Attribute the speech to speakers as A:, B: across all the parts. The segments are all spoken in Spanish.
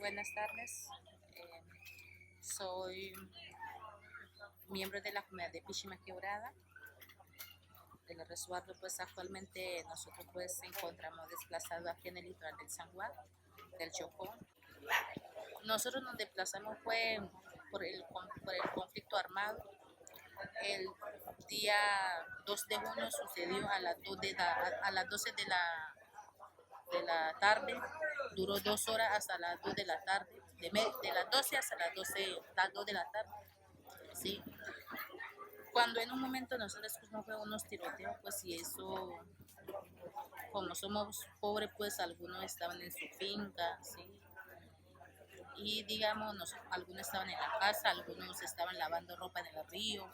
A: Buenas tardes. Eh, Soy miembro de la comunidad de Pichima Quebrada. Del resguardo, pues actualmente nosotros pues nos encontramos desplazados aquí en el litoral del San Juan, del Chocó. Nosotros nos desplazamos fue por el conflicto armado. El día 2 de junio sucedió a las 12 de la tarde, duró 2 horas hasta las 2 de la tarde, de las 12 hasta las 2 de la tarde, ¿sí? Cuando en un momento nosotros escuchamos unos tiroteos, pues y eso, como somos pobres, pues algunos estaban en su finca, ¿sí? Y digamos, algunos estaban en la casa, algunos estaban lavando ropa en el río.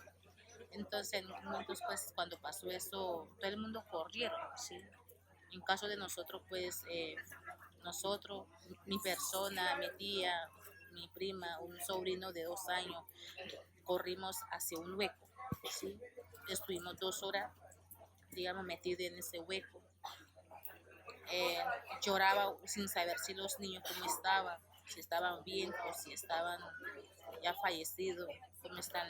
A: Entonces, en momentos, pues cuando pasó eso, todo el mundo corrieron, ¿sí? En caso de nosotros, pues nosotros, mi persona, mi tía, mi prima, un sobrino de 2 años, corrimos hacia un hueco, ¿sí? Estuvimos 2 horas, digamos, metidos en ese hueco. Lloraba sin saber si los niños cómo estaban, si estaban bien o si estaban ya fallecidos, cómo están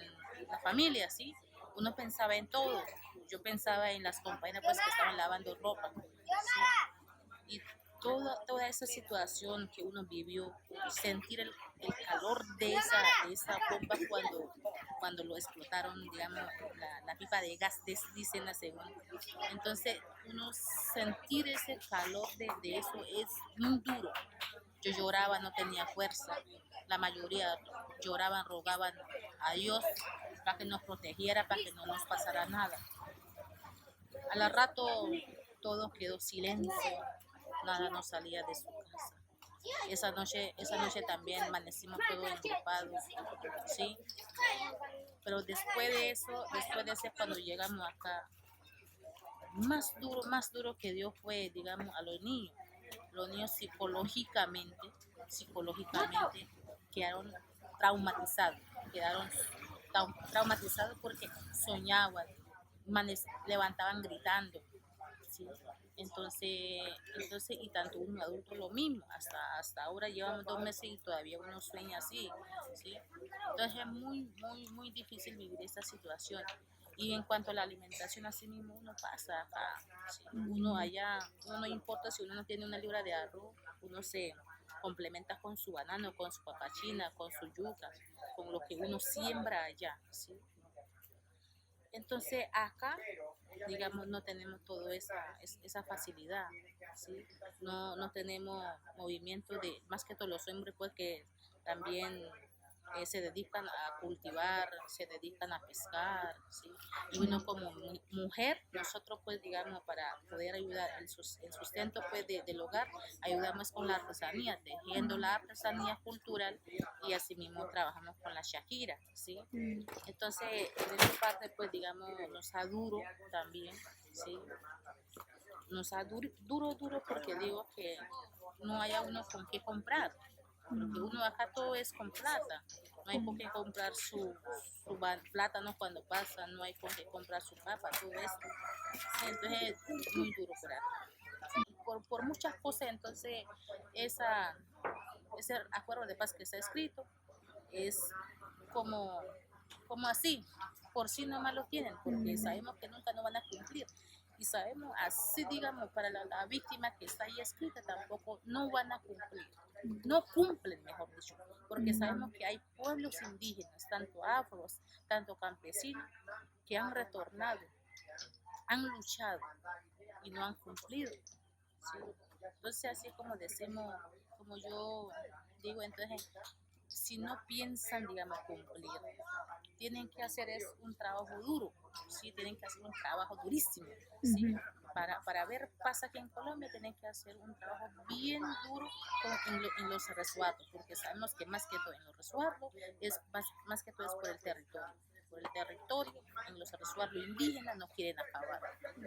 A: la familia, ¿sí? Uno pensaba en todo. Yo pensaba en las compañeras pues, que estaban lavando ropa, ¿sí? Y toda esa situación que uno vivió, sentir el calor de esa bomba cuando lo explotaron, digamos, la pipa de gas, dicen la segunda. Entonces, uno sentir ese calor de eso es muy duro. Yo lloraba, no tenía fuerza. La mayoría lloraban, rogaban a Dios para que nos protegiera, para que no nos pasara nada. A la rato todo quedó silencio, nada nos salía de su casa. Esa noche también amanecimos todos engrupados, ¿sí? Pero después de eso cuando llegamos acá, más duro que dio fue, digamos, a los niños. Los niños psicológicamente quedaron traumatizados porque soñaban, levantaban gritando, ¿sí? Entonces, y tanto un adulto lo mismo, hasta ahora llevamos 2 meses y todavía uno sueña así, ¿sí? Entonces es muy difícil vivir esta situación. Y en cuanto a la alimentación, así mismo uno pasa acá, ¿sí? Uno allá, uno no importa si uno no tiene una libra de arroz, uno se complementa con su banano, con su papachina, con su yuca, con lo que uno siembra allá, ¿sí? Entonces acá, digamos, no tenemos toda esa facilidad, ¿sí? No tenemos movimiento de, más que todos los hombres, pues que también se dedican a cultivar, se dedican a pescar, ¿sí? Y uno como mujer, nosotros pues digamos para poder ayudar el sustento pues del hogar, ayudamos con la artesanía, tejiendo la artesanía cultural y asimismo trabajamos con la shakira, ¿sí? Entonces en esa parte pues digamos nos da duro también, ¿sí? Nos da duro porque digo que no haya uno con qué comprar. Porque uno acá todo es con plata, no hay con qué comprar su plátano cuando pasa, no hay con qué comprar su papa, todo esto. Entonces es muy duro por acá. Por muchas cosas, entonces ese acuerdo de paz que está escrito es como, como así, por sí nomás lo tienen, porque sabemos que nunca no van a cumplir. Y sabemos, así digamos, para la víctima que está ahí escrita, tampoco no van a cumplir. No cumplen, mejor dicho, porque sabemos que hay pueblos indígenas, tanto afros, tanto campesinos, que han retornado, han luchado y no han cumplido, ¿sí? Entonces, así como decimos, como yo digo, entonces, si no piensan, digamos, cumplir, tienen que hacer es un trabajo duro, ¿sí? Tienen que hacer un trabajo durísimo, ¿sí? Para ver pasa que en Colombia tienen que hacer un trabajo bien duro en los resguardos, porque sabemos que más que todo en los resguardos es más que todo es por el territorio. Por el territorio, en los resguardos indígenas no quieren acabar.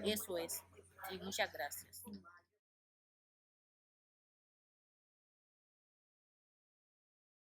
A: Eso es. Y muchas gracias.